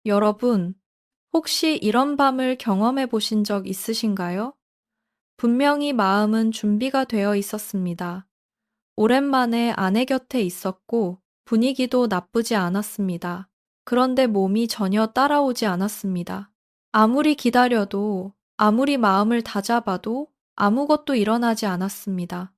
여러분, 혹시 이런 밤을 경험해 보신 적 있으신가요? 분명히 마음은 준비가 되어 있었습니다. 오랜만에 아내 곁에 있었고 분위기도 나쁘지 않았습니다. 그런데 몸이 전혀 따라오지 않았습니다. 아무리 기다려도, 아무리 마음을 다잡아도 아무것도 일어나지 않았습니다.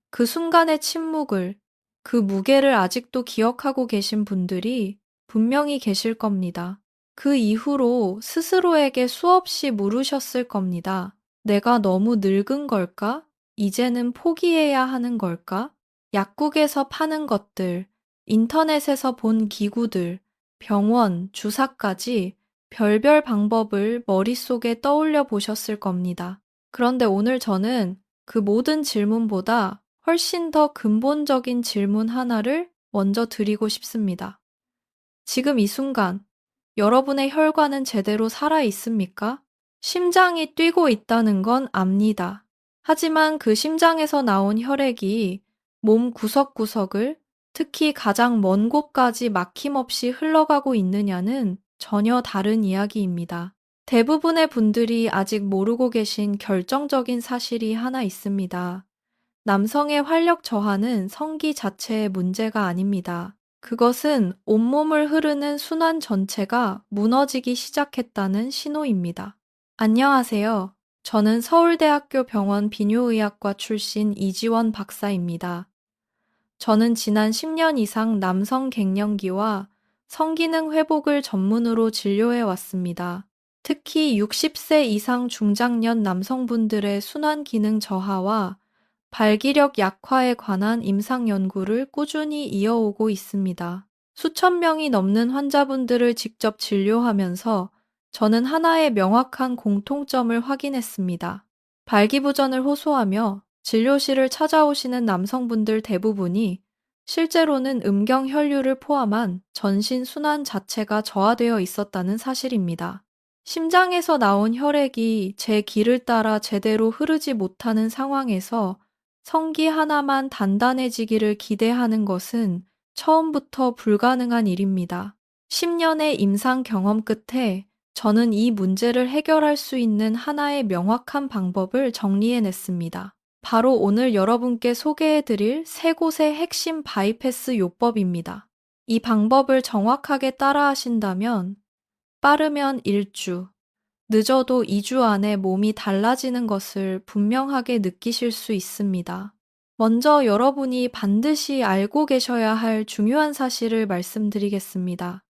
그 순간의 침묵을, 그 무게를 아직도 기억하고 계신 분들이 분명히 계실 겁니다. 그 이후로 스스로에게 수없이 물으셨을 겁니다. 내가 너무 늙은 걸까? 이제는 포기해야 하는 걸까? 약국에서 파는 것들, 인터넷에서 본 기구들, 병원, 주사까지 별별 방법을 머릿속에 떠올려 보셨을 겁니다. 그런데 오늘 저는 그 모든 질문보다 훨씬 더 근본적인 질문 하나를 먼저 드리고 싶습니다. 지금 이 순간, 여러분의 혈관은 제대로 살아 있습니까? 심장이 뛰고 있다는 건 압니다. 하지만 그 심장에서 나온 혈액이 몸 구석구석을, 특히 가장 먼 곳까지 막힘없이 흘러가고 있느냐는 전혀 다른 이야기입니다. 대부분의 분들이 아직 모르고 계신 결정적인 사실이 하나 있습니다. 남성의 활력 저하는 성기 자체의 문제가 아닙니다. 그것은 온몸을 흐르는 순환 전체가 무너지기 시작했다는 신호입니다. 안녕하세요. 저는 서울대학교 병원 비뇨의학과 출신 이지원 박사입니다. 저는 지난 10년 이상 남성 갱년기와 성기능 회복을 전문으로 진료해 왔습니다. 특히 60세 이상 중장년 남성분들의 순환 기능 저하와 발기력 약화에 관한 임상 연구를 꾸준히 이어오고 있습니다. 수천 명이 넘는 환자분들을 직접 진료하면서 저는 하나의 명확한 공통점을 확인했습니다. 발기부전을 호소하며 진료실을 찾아오시는 남성분들 대부분이 실제로는 음경 혈류를 포함한 전신 순환 자체가 저하되어 있었다는 사실입니다. 심장에서 나온 혈액이 제 길을 따라 제대로 흐르지 못하는 상황에서 성기 하나만 단단해지기를 기대하는 것은 처음부터 불가능한 일입니다. 10년의 임상 경험 끝에 저는 이 문제를 해결할 수 있는 하나의 명확한 방법을 정리해냈습니다. 바로 오늘 여러분께 소개해드릴 세 곳의 핵심 바이패스 요법입니다. 이 방법을 정확하게 따라하신다면 빠르면 1주, 늦어도 2주 안에 몸이 달라지는 것을 분명하게 느끼실 수 있습니다. 먼저 여러분이 반드시 알고 계셔야 할 중요한 사실을 말씀드리겠습니다.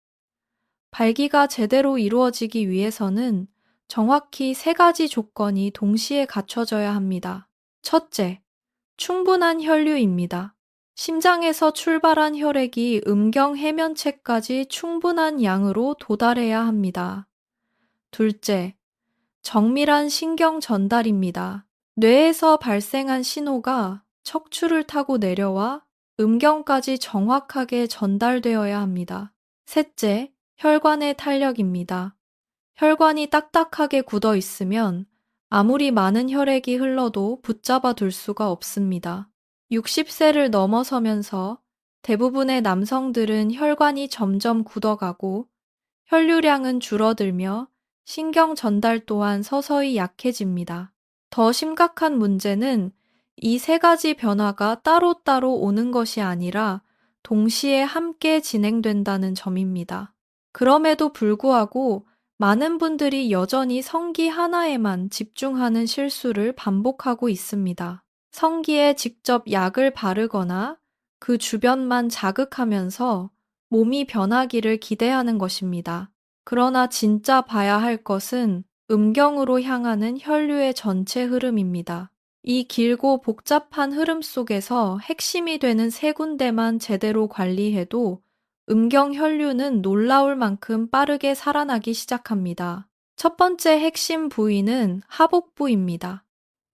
발기가 제대로 이루어지기 위해서는 정확히 세 가지 조건이 동시에 갖춰져야 합니다. 첫째, 충분한 혈류입니다. 심장에서 출발한 혈액이 음경 해면체까지 충분한 양으로 도달해야 합니다. 둘째, 정밀한 신경 전달입니다. 뇌에서 발생한 신호가 척추를 타고 내려와 음경까지 정확하게 전달되어야 합니다. 셋째, 혈관의 탄력입니다. 혈관이 딱딱하게 굳어 있으면 아무리 많은 혈액이 흘러도 붙잡아 둘 수가 없습니다. 60세를 넘어서면서 대부분의 남성들은 혈관이 점점 굳어가고 혈류량은 줄어들며 신경 전달 또한 서서히 약해집니다. 더 심각한 문제는 이 세 가지 변화가 따로따로 오는 것이 아니라 동시에 함께 진행된다는 점입니다. 그럼에도 불구하고 많은 분들이 여전히 성기 하나에만 집중하는 실수를 반복하고 있습니다. 성기에 직접 약을 바르거나 그 주변만 자극하면서 몸이 변하기를 기대하는 것입니다. 그러나 진짜 봐야 할 것은 음경으로 향하는 혈류의 전체 흐름입니다. 이 길고 복잡한 흐름 속에서 핵심이 되는 세 군데만 제대로 관리해도 음경 혈류는 놀라울 만큼 빠르게 살아나기 시작합니다. 첫 번째 핵심 부위는 하복부입니다.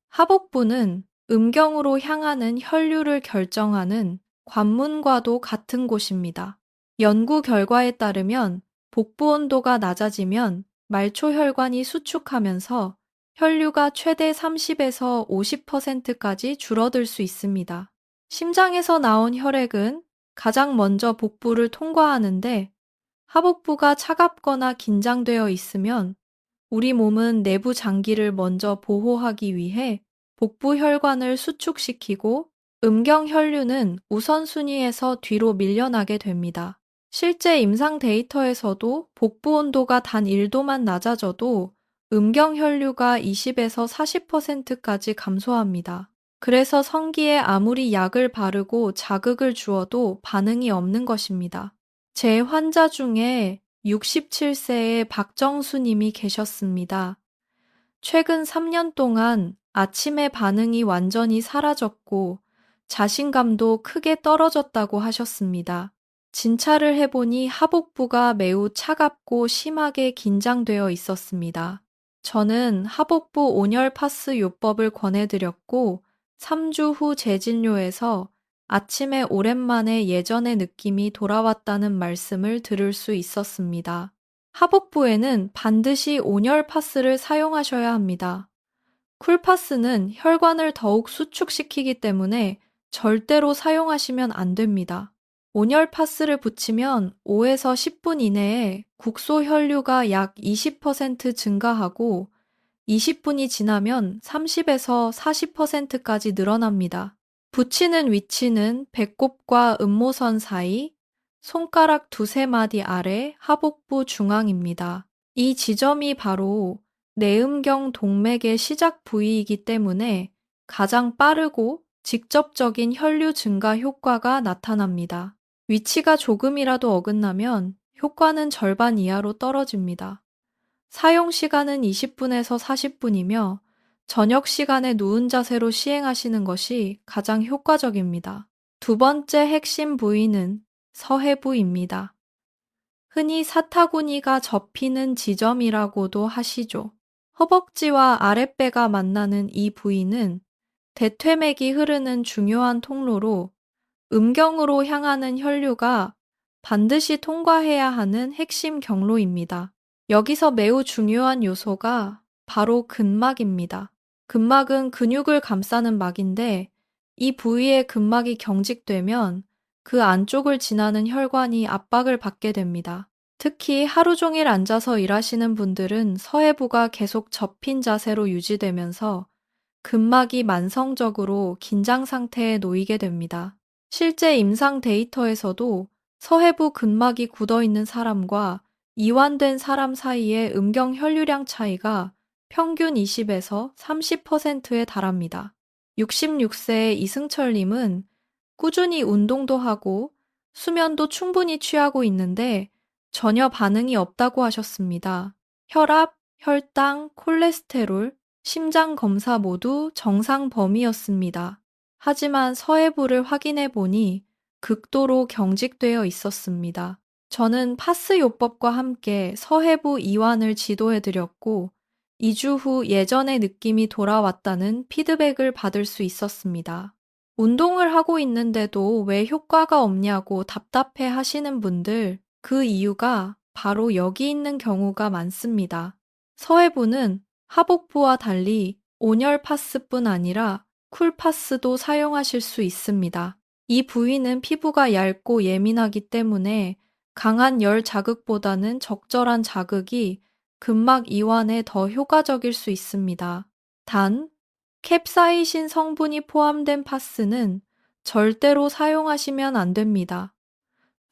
하복부는 음경으로 향하는 혈류를 결정하는 관문과도 같은 곳입니다. 연구 결과에 따르면 복부 온도가 낮아지면 말초혈관이 수축하면서 혈류가 최대 30에서 50%까지 줄어들 수 있습니다. 심장에서 나온 혈액은 가장 먼저 복부를 통과하는데 하복부가 차갑거나 긴장되어 있으면 우리 몸은 내부 장기를 먼저 보호하기 위해 복부 혈관을 수축시키고 음경 혈류는 우선순위에서 뒤로 밀려나게 됩니다. 실제 임상 데이터에서도 복부 온도가 단 1도만 낮아져도 음경 혈류가 20에서 40%까지 감소합니다. 그래서 성기에 아무리 약을 바르고 자극을 주어도 반응이 없는 것입니다. 제 환자 중에 67세의 박정수 님이 계셨습니다. 최근 3년 동안 아침에 반응이 완전히 사라졌고 자신감도 크게 떨어졌다고 하셨습니다. 진찰을 해보니 하복부가 매우 차갑고 심하게 긴장되어 있었습니다. 저는 하복부 온열 파스 요법을 권해드렸고 3주 후 재진료에서 아침에 오랜만에 예전의 느낌이 돌아왔다는 말씀을 들을 수 있었습니다. 하복부에는 반드시 온열 파스를 사용하셔야 합니다. 쿨파스는 혈관을 더욱 수축시키기 때문에 절대로 사용하시면 안 됩니다. 온열 파스를 붙이면 5에서 10분 이내에 국소 혈류가 약 20% 증가하고 20분이 지나면 30에서 40%까지 늘어납니다. 붙이는 위치는 배꼽과 음모선 사이, 손가락 두세 마디 아래 하복부 중앙입니다. 이 지점이 바로 내음경 동맥의 시작 부위이기 때문에 가장 빠르고 직접적인 혈류 증가 효과가 나타납니다. 위치가 조금이라도 어긋나면 효과는 절반 이하로 떨어집니다. 사용 시간은 20분에서 40분이며 저녁 시간에 누운 자세로 시행하시는 것이 가장 효과적입니다. 두 번째 핵심 부위는 서해부입니다. 흔히 사타구니가 접히는 지점이라고도 하시죠. 허벅지와 아랫배가 만나는 이 부위는 대퇴맥이 흐르는 중요한 통로로 음경으로 향하는 혈류가 반드시 통과해야 하는 핵심 경로입니다. 여기서 매우 중요한 요소가 바로 근막입니다. 근막은 근육을 감싸는 막인데 이 부위의 근막이 경직되면 그 안쪽을 지나는 혈관이 압박을 받게 됩니다. 특히 하루 종일 앉아서 일하시는 분들은 서해부가 계속 접힌 자세로 유지되면서 근막이 만성적으로 긴장 상태에 놓이게 됩니다. 실제 임상 데이터에서도 서해부 근막이 굳어있는 사람과 이완된 사람 사이의 음경 혈류량 차이가 평균 20에서 30%에 달합니다. 66세의 이승철님은 꾸준히 운동도 하고 수면도 충분히 취하고 있는데 전혀 반응이 없다고 하셨습니다. 혈압, 혈당, 콜레스테롤, 심장 검사 모두 정상 범위였습니다. 하지만 서해부를 확인해 보니 극도로 경직되어 있었습니다. 저는 파스 요법과 함께 서해부 이완을 지도해 드렸고 2주 후 예전의 느낌이 돌아왔다는 피드백을 받을 수 있었습니다. 운동을 하고 있는데도 왜 효과가 없냐고 답답해 하시는 분들, 그 이유가 바로 여기 있는 경우가 많습니다. 서해부는 하복부와 달리 온열 파스뿐 아니라 쿨파스도 사용하실 수 있습니다. 이 부위는 피부가 얇고 예민하기 때문에 강한 열 자극보다는 적절한 자극이 근막 이완에 더 효과적일 수 있습니다. 단, 캡사이신 성분이 포함된 파스는 절대로 사용하시면 안 됩니다.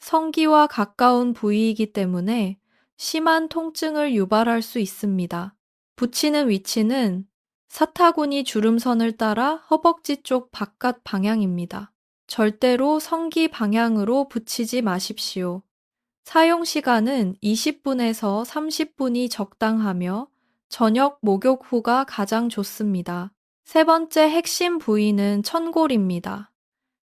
성기와 가까운 부위이기 때문에 심한 통증을 유발할 수 있습니다. 붙이는 위치는 사타구니 주름선을 따라 허벅지 쪽 바깥 방향입니다. 절대로 성기 방향으로 붙이지 마십시오. 사용 시간은 20분에서 30분이 적당하며 저녁 목욕 후가 가장 좋습니다. 세 번째 핵심 부위는 천골입니다.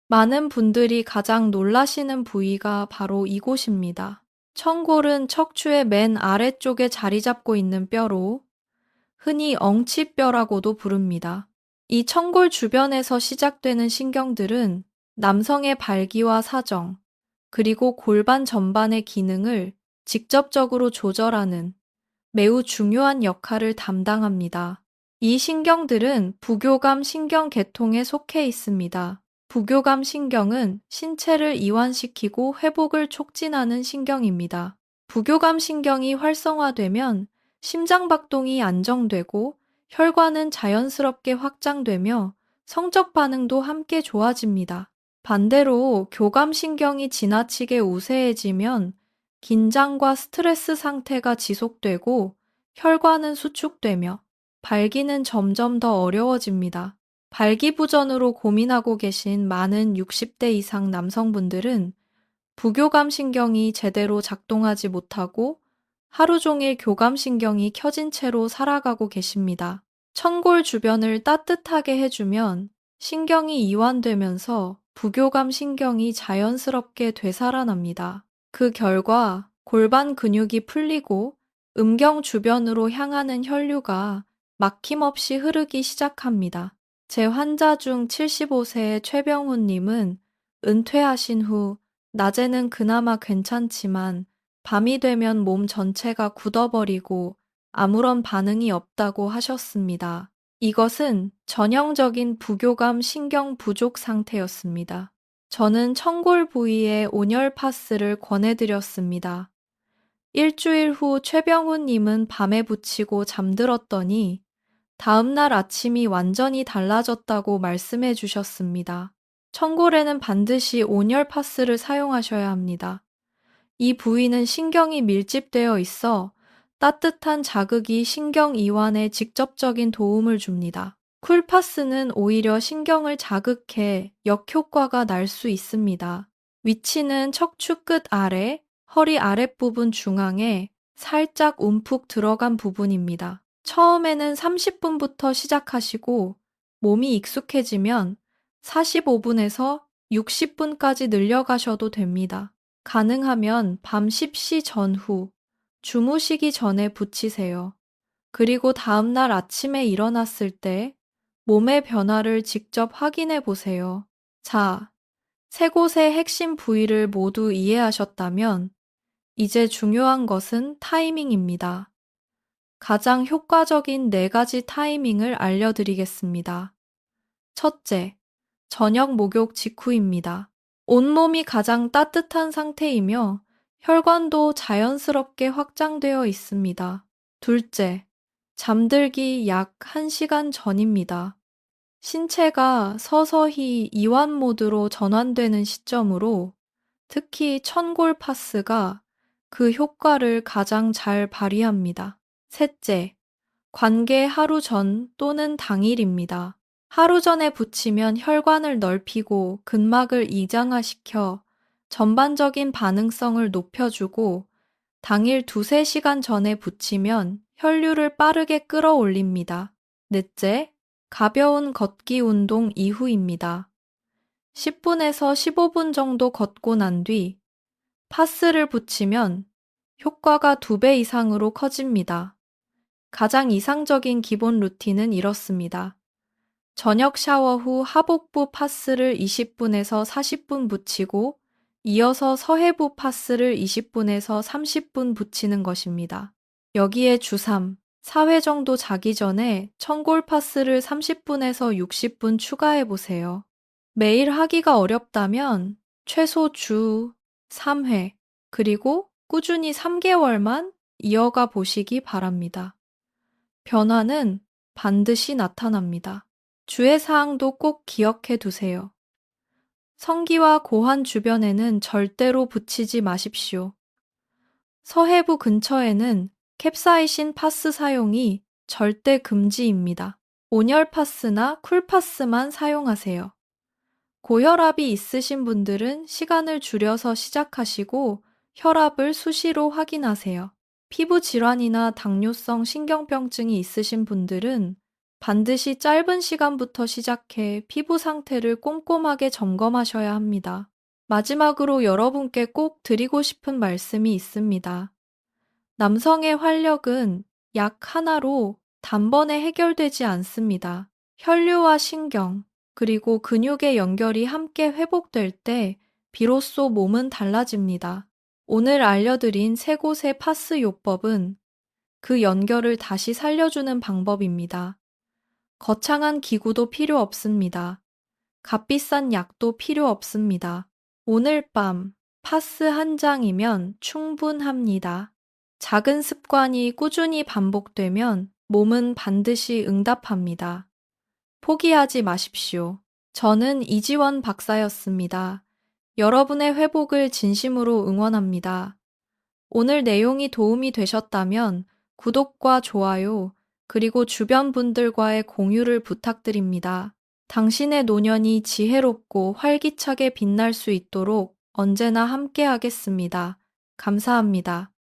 많은 분들이 가장 놀라시는 부위가 바로 이곳입니다. 천골은 척추의 맨 아래쪽에 자리 잡고 있는 뼈로 흔히 엉치뼈라고도 부릅니다. 이 천골 주변에서 시작되는 신경들은 남성의 발기와 사정, 그리고 골반 전반의 기능을 직접적으로 조절하는 매우 중요한 역할을 담당합니다. 이 신경들은 부교감 신경계통에 속해 있습니다. 부교감 신경은 신체를 이완시키고 회복을 촉진하는 신경입니다. 부교감 신경이 활성화되면 심장박동이 안정되고 혈관은 자연스럽게 확장되며 성적 반응도 함께 좋아집니다. 반대로 교감 신경이 지나치게 우세해지면 긴장과 스트레스 상태가 지속되고 혈관은 수축되며 발기는 점점 더 어려워집니다. 발기부전으로 고민하고 계신 많은 60대 이상 남성분들은 부교감 신경이 제대로 작동하지 못하고 하루 종일 교감 신경이 켜진 채로 살아가고 계십니다. 천골 주변을 따뜻하게 해주면 신경이 이완되면서 부교감 신경이 자연스럽게 되살아납니다. 그 결과 골반 근육이 풀리고 음경 주변으로 향하는 혈류가 막힘없이 흐르기 시작합니다. 제 환자 중 75세의 최병훈 님은 은퇴하신 후 낮에는 그나마 괜찮지만 밤이 되면 몸 전체가 굳어버리고 아무런 반응이 없다고 하셨습니다. 이것은 전형적인 부교감 신경 부족 상태였습니다. 저는 천골 부위에 온열 파스를 권해드렸습니다. 일주일 후 최병훈 님은 밤에 붙이고 잠들었더니 다음날 아침이 완전히 달라졌다고 말씀해 주셨습니다. 천골에는 반드시 온열 파스를 사용하셔야 합니다. 이 부위는 신경이 밀집되어 있어 따뜻한 자극이 신경 이완에 직접적인 도움을 줍니다. 쿨파스는 오히려 신경을 자극해 역효과가 날 수 있습니다. 위치는 척추 끝 아래, 허리 아랫부분 중앙에 살짝 움푹 들어간 부분입니다. 처음에는 30분부터 시작하시고 몸이 익숙해지면 45분에서 60분까지 늘려가셔도 됩니다. 가능하면 밤 10시 전후, 주무시기 전에 붙이세요. 그리고 다음날 아침에 일어났을 때 몸의 변화를 직접 확인해 보세요. 자, 세 곳의 핵심 부위를 모두 이해하셨다면 이제 중요한 것은 타이밍입니다. 가장 효과적인 4가지 타이밍을 알려드리겠습니다. 첫째, 저녁 목욕 직후입니다. 온몸이 가장 따뜻한 상태이며 혈관도 자연스럽게 확장되어 있습니다. 둘째, 잠들기 약 1시간 전입니다. 신체가 서서히 이완 모드로 전환되는 시점으로 특히 천골 파스가 그 효과를 가장 잘 발휘합니다. 셋째, 관계 하루 전 또는 당일입니다. 하루 전에 붙이면 혈관을 넓히고 근막을 이장화시켜 전반적인 반응성을 높여주고 당일 2~3시간 전에 붙이면 혈류를 빠르게 끌어올립니다. 넷째, 가벼운 걷기 운동 이후입니다. 10분에서 15분 정도 걷고 난 뒤 파스를 붙이면 효과가 2배 이상으로 커집니다. 가장 이상적인 기본 루틴은 이렇습니다. 저녁 샤워 후 하복부 파스를 20분에서 40분 붙이고 이어서 서해부 파스를 20분에서 30분 붙이는 것입니다. 여기에 주 3, 4회 정도 자기 전에 천골 파스를 30분에서 60분 추가해 보세요. 매일 하기가 어렵다면 최소 주 3회, 그리고 꾸준히 3개월만 이어가 보시기 바랍니다. 변화는 반드시 나타납니다. 주의사항도 꼭 기억해 두세요. 성기와 고환 주변에는 절대로 붙이지 마십시오. 서해부 근처에는 캡사이신 파스 사용이 절대 금지입니다. 온열 파스나 쿨파스만 사용하세요. 고혈압이 있으신 분들은 시간을 줄여서 시작하시고 혈압을 수시로 확인하세요. 피부 질환이나 당뇨성 신경병증이 있으신 분들은 반드시 짧은 시간부터 시작해 피부 상태를 꼼꼼하게 점검하셔야 합니다. 마지막으로 여러분께 꼭 드리고 싶은 말씀이 있습니다. 남성의 활력은 약 하나로 단번에 해결되지 않습니다. 혈류와 신경, 그리고 근육의 연결이 함께 회복될 때 비로소 몸은 달라집니다. 오늘 알려드린 3곳의 파스 요법은 그 연결을 다시 살려주는 방법입니다. 거창한 기구도 필요 없습니다. 값비싼 약도 필요 없습니다. 오늘 밤 파스 한 장이면 충분합니다. 작은 습관이 꾸준히 반복되면 몸은 반드시 응답합니다. 포기하지 마십시오. 저는 이지원 박사였습니다. 여러분의 회복을 진심으로 응원합니다. 오늘 내용이 도움이 되셨다면 구독과 좋아요, 그리고 주변 분들과의 공유를 부탁드립니다. 당신의 노년이 지혜롭고 활기차게 빛날 수 있도록 언제나 함께하겠습니다. 감사합니다.